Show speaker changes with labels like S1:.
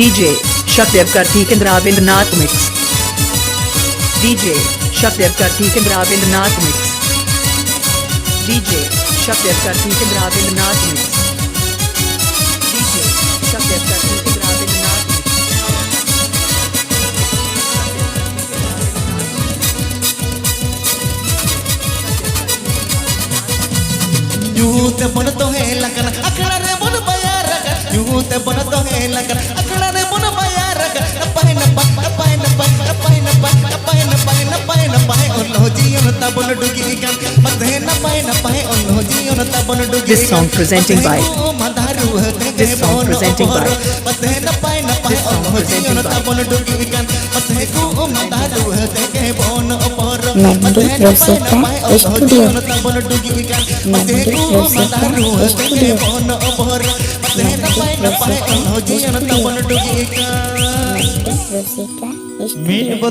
S1: DJ Shakdev Karthik Ravindranath Mix. DJ Shakdev Karthik Ravindranath Mix. DJ Shakdev Karthik Ravindranath Mix. DJ Shakdev Karthik Ravindranath Mix.
S2: यूं ते बन तो है लगन अकड़ा रे बन बया रगन यूं ते बन तो है लगन अकड़ा रे बन बया रगन पाए न पाए ओलो जीवन ता बन डुगी गन बधे न पाए ओलो जीवन ता बन डुगी
S1: This song presenting by
S2: This
S1: song presenting by
S2: बधे न पाए ओलो जीवन ता बन डुगी गन बधे को मदारू ते के बोन पर
S3: Mandy Rosetta Studio.
S2: Mandy
S3: Rosetta Studio. Mandy Rosetta Studio.